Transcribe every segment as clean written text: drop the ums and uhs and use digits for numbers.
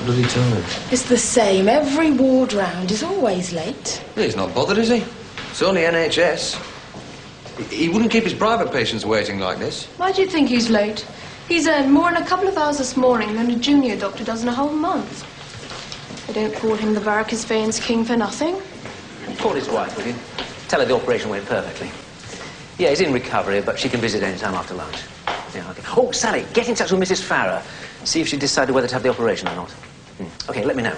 bloody time. It's the same. Every ward round is always late. He's not bothered, is he? It's only NHS. He wouldn't keep his private patients waiting like this. Why do you think he's late? He's earned more in a couple of hours this morning than a junior doctor does in a whole month. They don't call him the varicose veins king for nothing. Call his wife, will you? Tell her the operation went perfectly. Yeah, he's in recovery, but she can visit any time after lunch. Yeah, okay. Oh, Sally, get in touch with Mrs. Farrer. See if she decided whether to have the operation or not. Okay, let me know.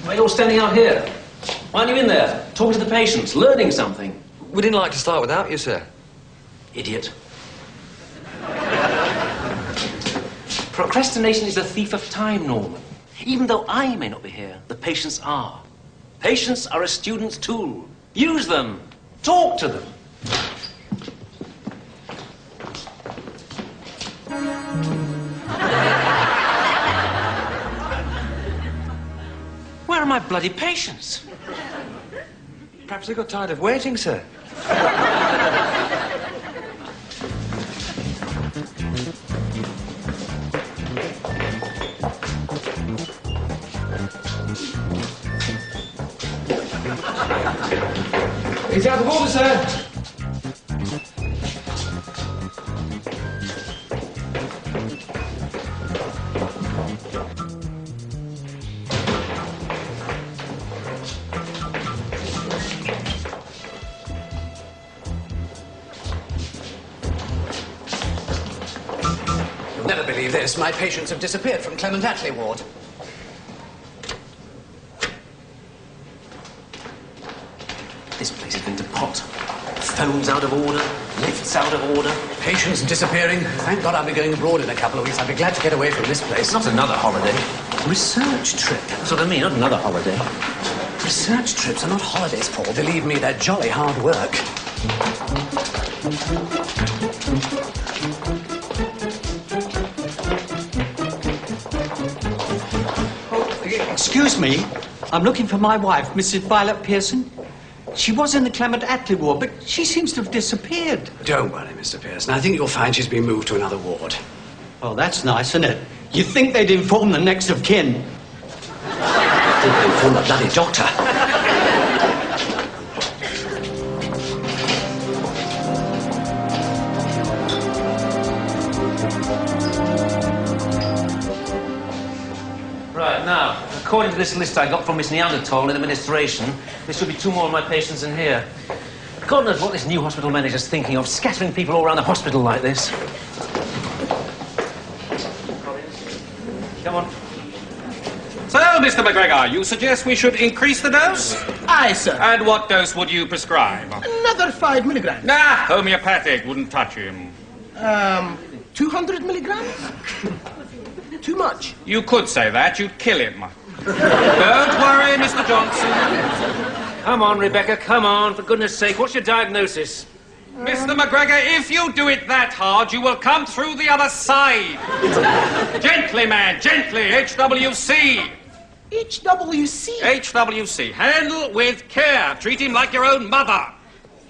Why are you all standing out here? Why aren't you in there, talking to the patients, learning something? We didn't like to start without you, sir. Idiot. Procrastination is a thief of time, Norman. Even though I may not be here, the patients are. Patients are a student's tool. Use them. Talk to them. Where are my bloody patients? Perhaps they got tired of waiting, sir. He's out of order, sir. You'll never believe this. My patients have disappeared from Clement Attlee ward. This place has been to pot. Phones out of order, lifts out of order. Patients disappearing. Thank God I'll be going abroad in a couple of weeks. I'd be glad to get away from this place. Not another holiday. Research trip. That's what I mean, not another holiday. Research trips are not holidays, Paul. Believe me, they're jolly hard work. Excuse me, I'm looking for my wife, Mrs. Violet Pearson. She was in the Clement Attlee ward, but she seems to have disappeared. Don't worry, Mr. Pearson. I think you'll find she's been moved to another ward. Oh, that's nice, isn't it? You'd think they'd inform the next of kin. They'd inform the bloody doctor. Right, now, according to this list I got from Miss Neanderthal in administration, there should be 2 more of my patients in here. God knows what this new hospital manager's thinking of, scattering people all around the hospital like this. Come on. So, Mr. McGregor, you suggest we should increase the dose? Aye, sir. And what dose would you prescribe? Another 5 milligrams. Nah, homeopathic wouldn't touch him. 200 milligrams? Too much. You could say that, you'd kill him. Don't worry, Mr. Johnson. Come on, Rebecca, come on, for goodness sake, what's your diagnosis? Mr. McGregor, if you do it that hard, you will come through the other side. Gently, man, gently, HWC. HWC? HWC. Handle with care. Treat him like your own mother.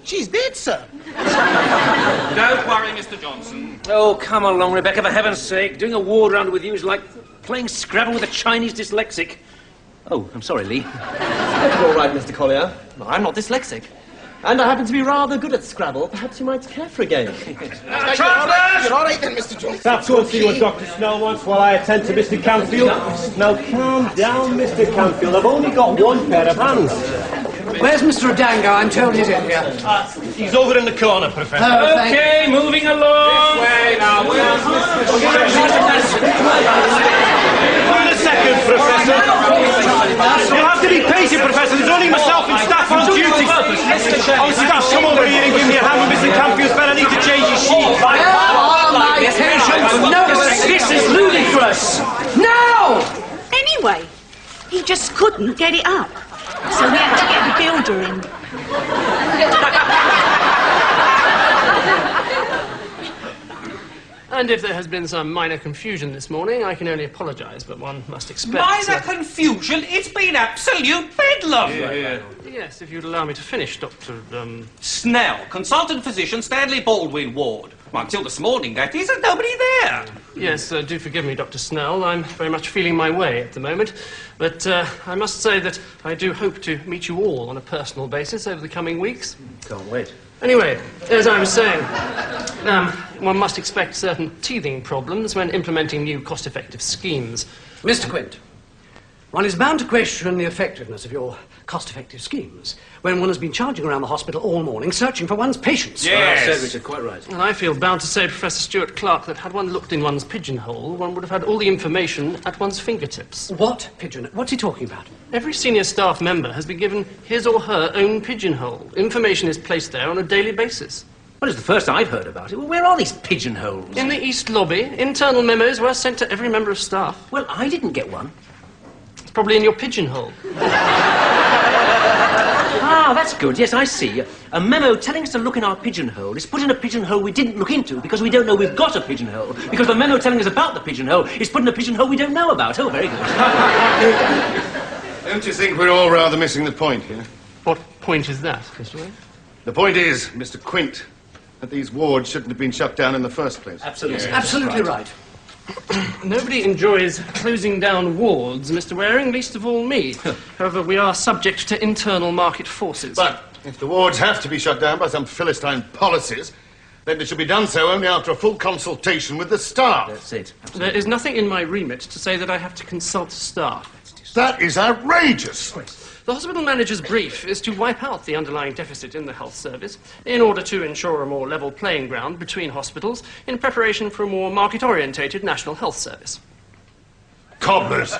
She's dead, sir. Don't worry, Mr. Johnson. Oh, come along, Rebecca, for heaven's sake. Doing a ward round with you is like playing Scrabble with a Chinese dyslexic. Oh, I'm sorry, Lee. That's all right, Mr. Collier. I'm not dyslexic. And I happen to be rather good at Scrabble. Perhaps you might care for a game. You're all right then, Mr. Johnson. That's all see what Dr. Snell wants while I attend to Mr. Canfield. Now, calm down, Mr. Canfield. I've only got 1 pair of hands. Where's Mr. Adango? I'm told he's in here. He's over in the corner, Professor. Oh, Okay, moving along. This way now, where's Mr. Wait a second, Professor. You'll have to be patient, Professor. There's only myself and staff on duty. Oh, staff, come over here and give me a hand with Mr. Canfield's bed. I need to change his sheet. All my patients, no, this is ludicrous. No! Anyway, he just couldn't get it up. So we had to get the builder in. And if there has been some minor confusion this morning, I can only apologise, but one must expect... Minor confusion? It's been absolute bedlam! Yes, if you'd allow me to finish, Dr. Snell, consultant physician, Stanley Baldwin ward. Well, until this morning, that is, there's nobody there. Yes, do forgive me, Dr. Snell. I'm very much feeling my way at the moment. But I must say that I do hope to meet you all on a personal basis over the coming weeks. Can't wait. Anyway, as I was saying, one must expect certain teething problems when implementing new cost-effective schemes. Mr. Quint, one is bound to question the effectiveness of your cost-effective schemes when one has been charging around the hospital all morning searching for one's patients. Yes, Sir Richard, quite right. And I feel bound to say, Professor Stuart Clark, that had one looked in one's pigeonhole, one would have had all the information at one's fingertips. What pigeonhole? What's he talking about? Every senior staff member has been given his or her own pigeonhole. Information is placed there on a daily basis. Well, it's the first I've heard about it. Well, where are these pigeonholes? In the East Lobby. Internal memos were sent to every member of staff. Well, I didn't get one. It's probably in your pigeonhole. Ah, that's good. Yes, I see. A memo telling us to look in our pigeonhole is put in a pigeonhole we didn't look into because we don't know we've got a pigeonhole. Because the memo telling us about the pigeonhole is put in a pigeonhole we don't know about. Oh, very good. Don't you think we're all rather missing the point here? What point is that, Mr. Wayne? The point is, Mr. Quint, that these wards shouldn't have been shut down in the first place. Absolutely. Yes, absolutely right. Nobody enjoys closing down wards, Mr. Waring, least of all me. However, we are subject to internal market forces. But if the wards have to be shut down by some Philistine policies, then they should be done so only after a full consultation with the staff. That's it. Absolutely. There is nothing in my remit to say that I have to consult staff. That is outrageous. The hospital manager's brief is to wipe out the underlying deficit in the health service in order to ensure a more level playing ground between hospitals in preparation for a more market-orientated national health service. Cobblers.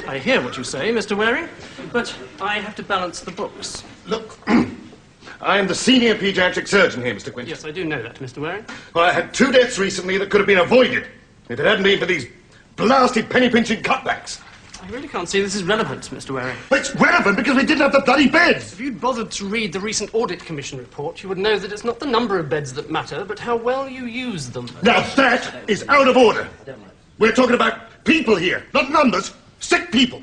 I hear what you say, Mr. Waring, but I have to balance the books. Look, I am the senior paediatric surgeon here, Mr. Quint. Yes, I do know that, Mr. Waring. Well, I had 2 deaths recently that could have been avoided if it hadn't been for these blasted penny-pinching cutbacks. I really can't see this is relevant, Mr. Waring. But it's relevant because we didn't have the bloody beds. If you'd bothered to read the recent Audit Commission report, you would know that it's not the number of beds that matter, but how well you use them. Now that is out of order. We're talking about people here, not numbers. Sick people.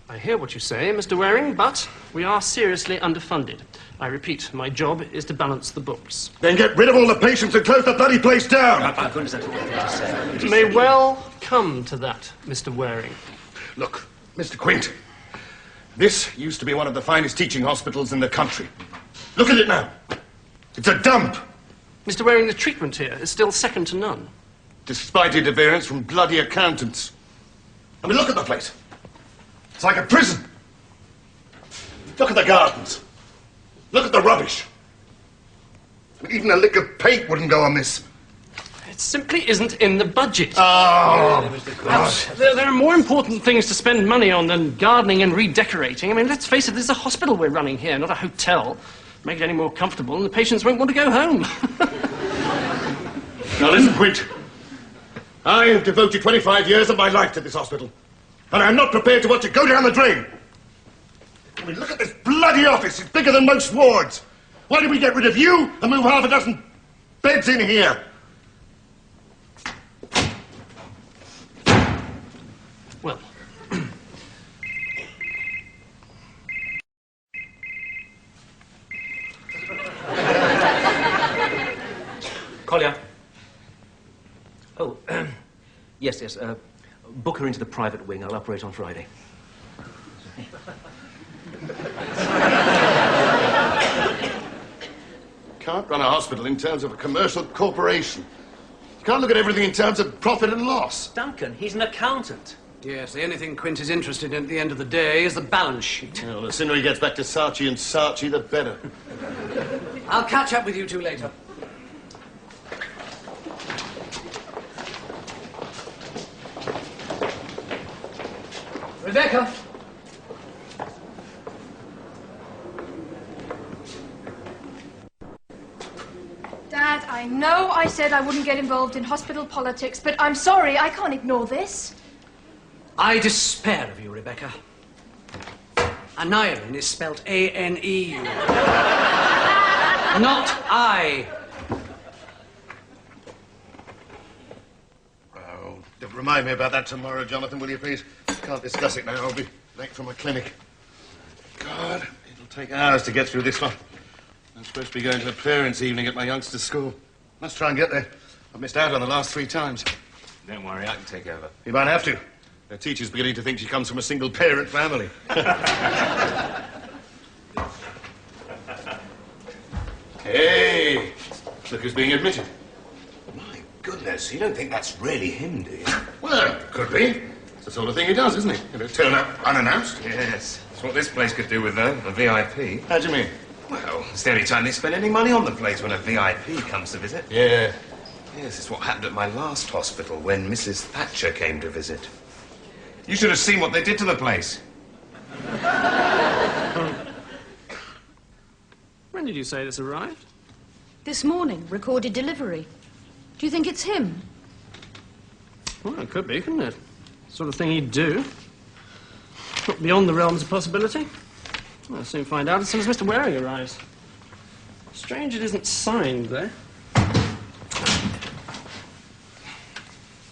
I hear what you say, Mr. Waring, but we are seriously underfunded. I repeat, my job is to balance the books. Then get rid of all the patients and close the bloody place down. It may well come to that, Mr. Waring. Look, Mr. Quint, this used to be one of the finest teaching hospitals in the country. Look at it now. It's a dump. Mr. Waring, the treatment here is still second to none. Despite interference from bloody accountants. I mean, look at the place. It's like a prison. Look at the gardens. Look at the rubbish. Even a lick of paint wouldn't go on this. It simply isn't in the budget. Oh, God. There are more important things to spend money on than gardening and redecorating. I mean, let's face it, this is a hospital we're running here, not a hotel. Make it any more comfortable and the patients won't want to go home. Now listen, Quint. I have devoted 25 years of my life to this hospital. And I'm not prepared to watch it go down the drain. I mean, look at this bloody office. It's bigger than most wards. Why did we get rid of you and move half a dozen beds in here? Well... Collier. Oh, yes. Book her into the private wing. I'll operate on Friday. Can't run a hospital in terms of a commercial corporation. You can't look at everything in terms of profit and loss. Duncan, he's an accountant. Yes, the only thing Quint is interested in at the end of the day is the balance sheet. Well, the sooner he gets back to Saatchi and Saatchi, the better. I'll catch up with you two later. Rebecca! Dad, I know I said I wouldn't get involved in hospital politics, but I'm sorry, I can't ignore this. I despair of you, Rebecca. Aniline is spelt A-N-E-U. Not I. Oh, don't remind me about that tomorrow, Jonathan, will you, please? Can't discuss it now. I'll be late for my clinic. God, it'll take hours to get through this one. I'm supposed to be going to a parents' evening at my youngster's school. Must try and get there. I've missed out on the last 3 times. Don't worry, I can take over. You might have to. The teacher's beginning to think she comes from a single-parent family. Hey! Look who's being admitted. My goodness, you don't think that's really him, do you? Well, could be. It's the sort of thing he does, isn't he? You know, turn up unannounced. Yes. That's what this place could do with a VIP. How do you mean? Well, it's the only time they spend any money on the place when a VIP comes to visit. Yeah. Yes, it's what happened at my last hospital when Mrs. Thatcher came to visit. You should have seen what they did to the place. When did you say this arrived? This morning, recorded delivery. Do you think it's him? Well, it could be, couldn't it? Sort of thing he'd do. Not beyond the realms of possibility. I'll soon find out as soon as Mr. Waring arrives. Strange it isn't signed, though.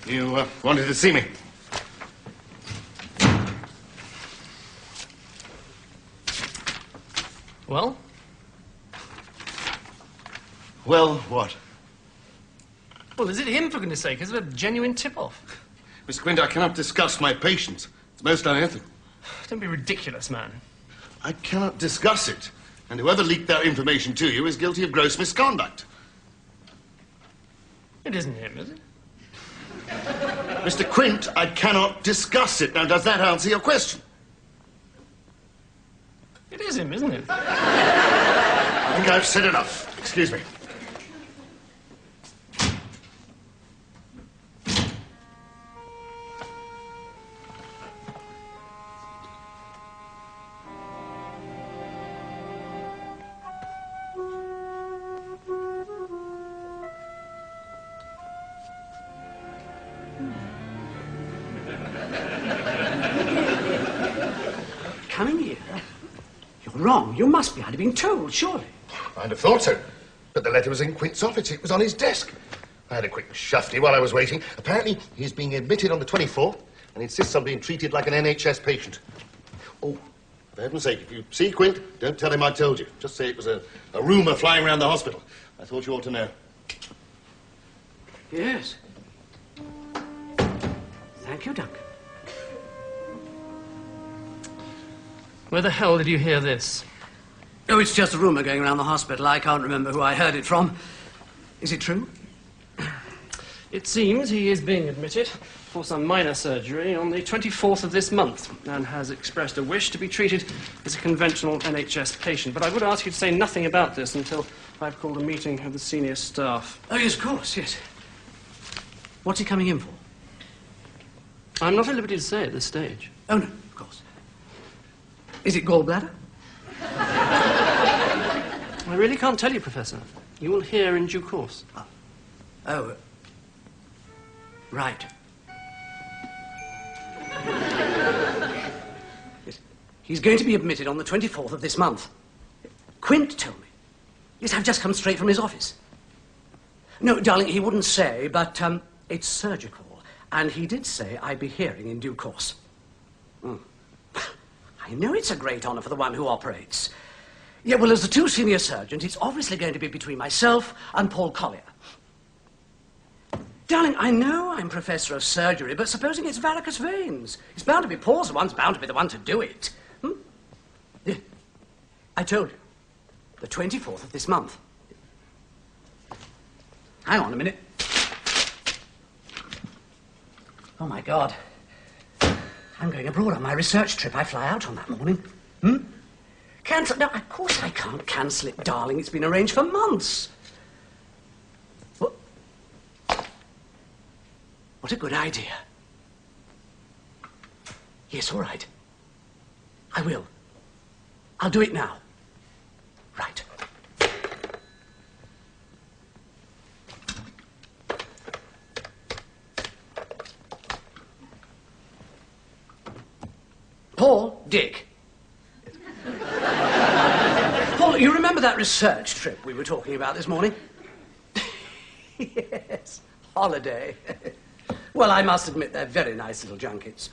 You wanted to see me? Well? Well, what? Well, is it him, for goodness sake? Is it a genuine tip-off? Mr. Quint, I cannot discuss my patients. It's most unethical. Don't be ridiculous, man. I cannot discuss it. And whoever leaked that information to you is guilty of gross misconduct. It isn't him, is it? Mr. Quint, I cannot discuss it. Now, does that answer your question? It is him, isn't it? I think I've said enough. Excuse me. Coming here? You're wrong. You must be. I'd have been told, surely. I'd have thought so. But the letter was in Quint's office. It was on his desk. I had a quick shufty while I was waiting. Apparently, he's being admitted on the 24th and insists on being treated like an NHS patient. Oh, for heaven's sake, if you see Quint, don't tell him I told you. Just say it was a rumour flying around the hospital. I thought you ought to know. Yes. Thank you, Duncan. Where the hell did you hear this? Oh, it's just a rumour going around the hospital. I can't remember who I heard it from. Is it true? It seems he is being admitted for some minor surgery on the 24th of this month and has expressed a wish to be treated as a conventional NHS patient. But I would ask you to say nothing about this until I've called a meeting of the senior staff. Oh, yes, of course, yes. What's he coming in for? I'm not at liberty to say at this stage. Oh, no, of course. Is it gallbladder? I really can't tell you, Professor. You will hear in due course. Oh, right. Yes. He's going to be admitted on the 24th of this month. Quint told me. Yes, I've just come straight from his office. No, darling, he wouldn't say, but it's surgical. And he did say I'd be hearing in due course. I know it's a great honour for the one who operates. Yeah, well, as the 2 senior surgeons, it's obviously going to be between myself and Paul Collier. Darling, I know I'm professor of surgery, but supposing it's varicose veins, it's bound to be Paul's the one's bound to be the one to do it. Yeah. I told you, the 24th of this month. Hang on a minute. Oh, my God. I'm going abroad on my research trip. I fly out on that morning. Cancel? No, of course I can't cancel it, darling. It's been arranged for months. What a good idea. Yes, all right. I will. I'll do it now. Right. Paul, Dick. Paul, you remember that research trip we were talking about this morning? Yes, holiday. Well, I must admit they're very nice little junkets.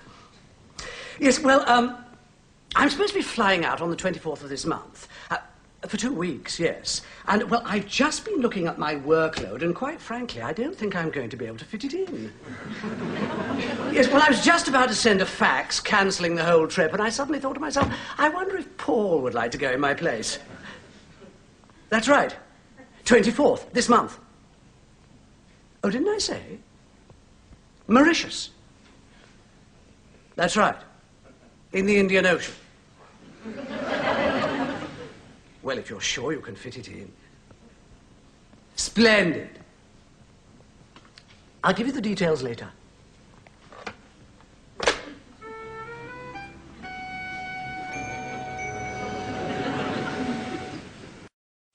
Yes, well, I'm supposed to be flying out on the 24th of this month. For 2 weeks, yes. And, well, I've just been looking at my workload, and quite frankly, I don't think I'm going to be able to fit it in. Yes, well, I was just about to send a fax cancelling the whole trip, and I suddenly thought to myself, I wonder if Paul would like to go in my place. That's right. 24th, this month. Oh, didn't I say? Mauritius. That's right. In the Indian Ocean. Well, if you're sure you can fit it in. Splendid. I'll give you the details later.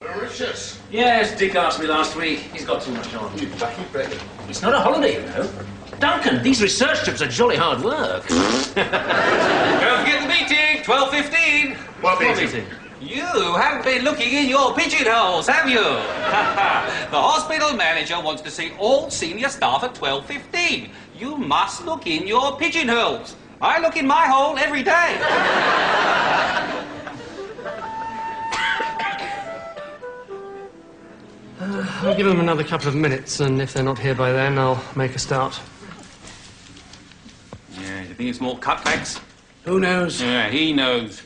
Mauritius. Yes, Dick asked me last week. He's got too much on. You lucky beggar. It's not a holiday, you know. Duncan, these research trips are jolly hard work. Don't forget the meeting, 12:15. What meeting? You haven't been looking in your pigeonholes, have you? The hospital manager wants to see all senior staff at 12:15. You must look in your pigeonholes. I look in my hole every day. I'll give them another couple of minutes, and if they're not here by then, I'll make a start. Yeah, you think it's more cutbacks? Who knows? Yeah, he knows.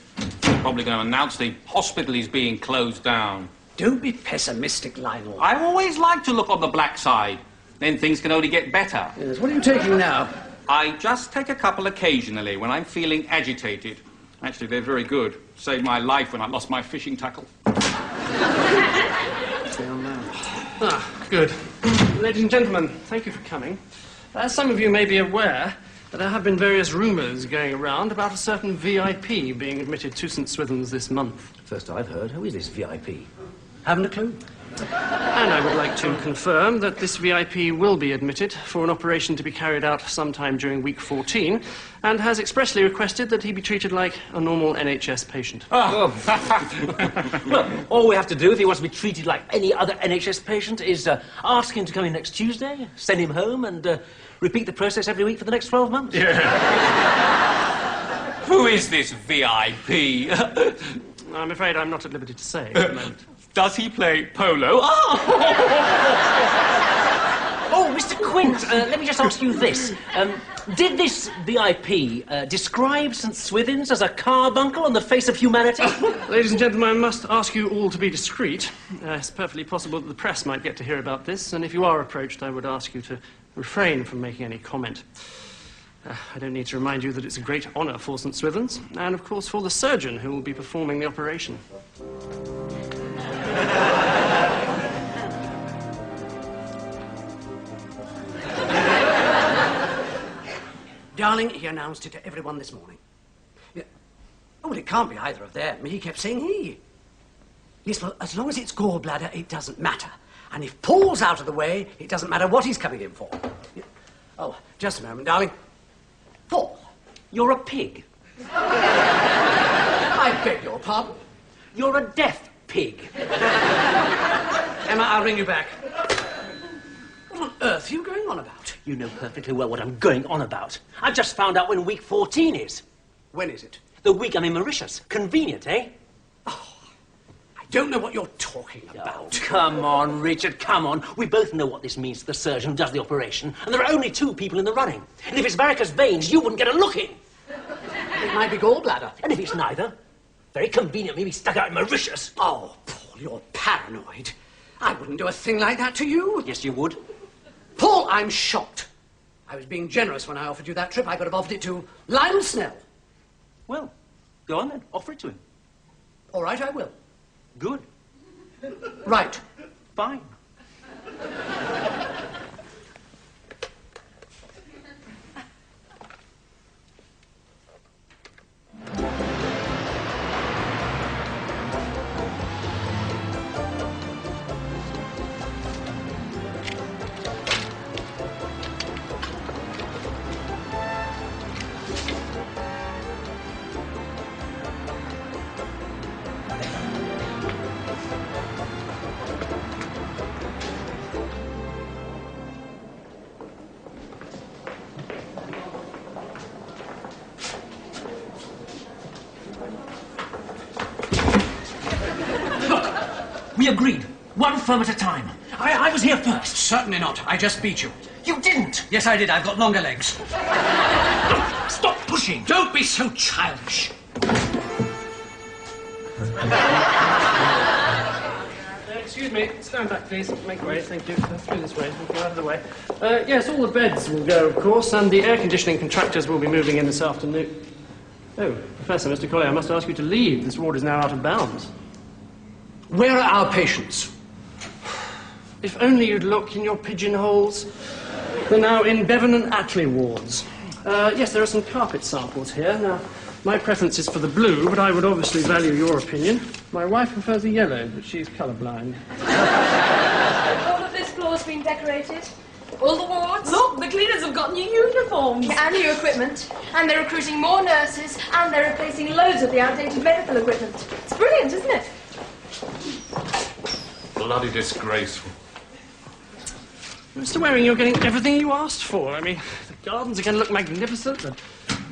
Probably going to announce the hospital is being closed down. Don't be pessimistic, Lionel. I always like to look on the black side. Then things can only get better. Yes, what are you taking now? I just take a couple occasionally when I'm feeling agitated. Actually, they're very good. Saved my life when I lost my fishing tackle. Ah, good. Ladies and gentlemen, thank you for coming. As some of you may be aware, there have been various rumours going around about a certain VIP being admitted to St. Swithin's this month. First I've heard. Who is this VIP? Haven't a clue. And I would like to confirm that this VIP will be admitted for an operation to be carried out sometime during week 14, and has expressly requested that he be treated like a normal NHS patient. Well, all we have to do if he wants to be treated like any other NHS patient is ask him to come in next Tuesday, send him home, and repeat the process every week for the next 12 months. Yeah. Who is this VIP? I'm afraid I'm not at liberty to say at the moment. Does he play polo? Oh, Mr. Quint, let me just ask you this. Did this VIP describe St. Swithin's as a carbuncle on the face of humanity? Ladies and gentlemen, I must ask you all to be discreet. It's perfectly possible that the press might get to hear about this, and if you are approached, I would ask you to refrain from making any comment. I don't need to remind you that it's a great honour for St. Swithin's, and of course for the surgeon who will be performing the operation. Darling, he announced it to everyone this morning. Yeah. Oh, well, it can't be either of them. He kept saying he. Yes, well, as long as it's gallbladder, it doesn't matter. And if Paul's out of the way, it doesn't matter what he's coming in for. Yeah. Oh, just a moment, darling. Paul. You're a pig. I beg your pardon? You're a deaf pig. Emma, I'll ring you back. What on earth are you going on about? You know perfectly well what I'm going on about. I've just found out when week 14 is. When is it? The week I'm in Mauritius. Convenient, eh? Oh, I don't know what you're talking about. Oh, come on, Richard, come on. We both know what this means to the surgeon who does the operation, and there are only 2 people in the running. And if it's varicose veins, you wouldn't get a look in. It might be gallbladder. And if it's neither, very convenient me stuck out in Mauritius. Oh, Paul, you're paranoid. I wouldn't do a thing like that to you. Yes, you would. Paul, I'm shocked. I was being generous when I offered you that trip. I could have offered it to Lionel Snell. Well, go on then. Offer it to him. All right, I will. Good. Right. Fine. We agreed. One firm at a time. I was here first. Certainly not. I just beat you. You didn't. Yes, I did. I've got longer legs. Stop pushing. Don't be so childish. Excuse me, stand back, please. Make way, thank you. Through this way, we'll go out of the way. Yes, all the beds will go, of course, and the air conditioning contractors will be moving in this afternoon. Oh, Professor, Mr. Collier, I must ask you to leave. This ward is now out of bounds. Where are our patients? If only you'd look in your pigeonholes. They're now in Bevan and Attlee wards. Yes, there are some carpet samples here. Now, my preference is for the blue, but I would obviously value your opinion. My wife prefers the yellow, but she's colourblind. All of this floor's been decorated. All the wards. Look, the cleaners have got new uniforms. And new equipment. And they're recruiting more nurses. And they're replacing loads of the outdated medical equipment. It's brilliant, isn't it? Bloody disgraceful. Mr. Waring, you're getting everything you asked for. I mean, the gardens are going to look magnificent. The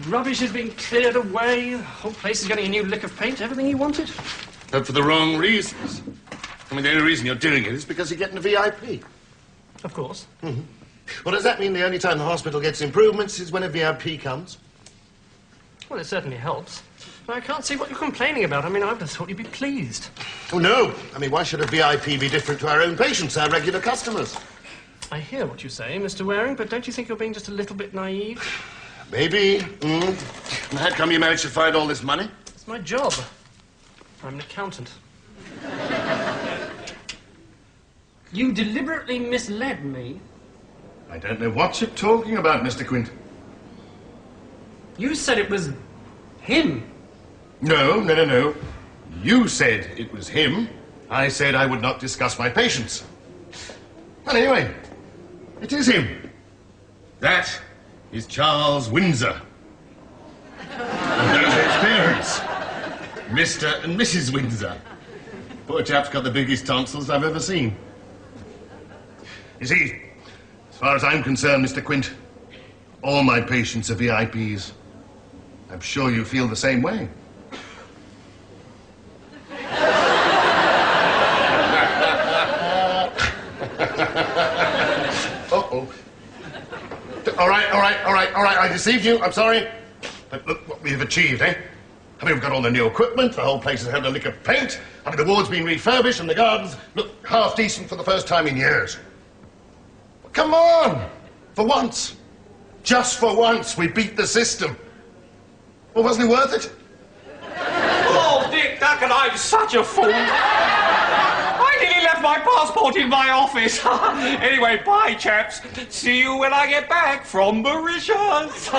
rubbish has been cleared away. The whole place is getting a new lick of paint. Everything you wanted. But for the wrong reasons. I mean, the only reason you're doing it is because you're getting a VIP. Of course. Mm-hmm. Well, does that mean the only time the hospital gets improvements is when a VIP comes? Well, it certainly helps. But I can't see what you're complaining about. I mean, I would have thought you'd be pleased. Oh, no. I mean, why should a VIP be different to our own patients, our regular customers? I hear what you say, Mr. Waring, but don't you think you're being just a little bit naive? Maybe. How come you managed to find all this money? It's my job. I'm an accountant. You deliberately misled me. I don't know what you're talking about, Mr. Quint. You said it was him. No. You said it was him. I said I would not discuss my patients. Well, anyway, it is him. That is Charles Windsor. And those are his parents, Mr. and Mrs. Windsor. Poor chap's got the biggest tonsils I've ever seen. You see, as far as I'm concerned, Mr. Quint, all my patients are VIPs. I'm sure you feel the same way. Uh-oh. All right. I deceived you. I'm sorry. But look what we have achieved, eh? I mean, we've got all the new equipment, the whole place has had a lick of paint, I mean, the ward's been refurbished, and the gardens look half decent for the first time in years. Come on! For once. Just for once, we beat the system. Well, wasn't it worth it? Oh, Dick Duck, and I'm such a fool. I nearly left my passport in my office. Anyway, bye, chaps. See you when I get back from Mauritius.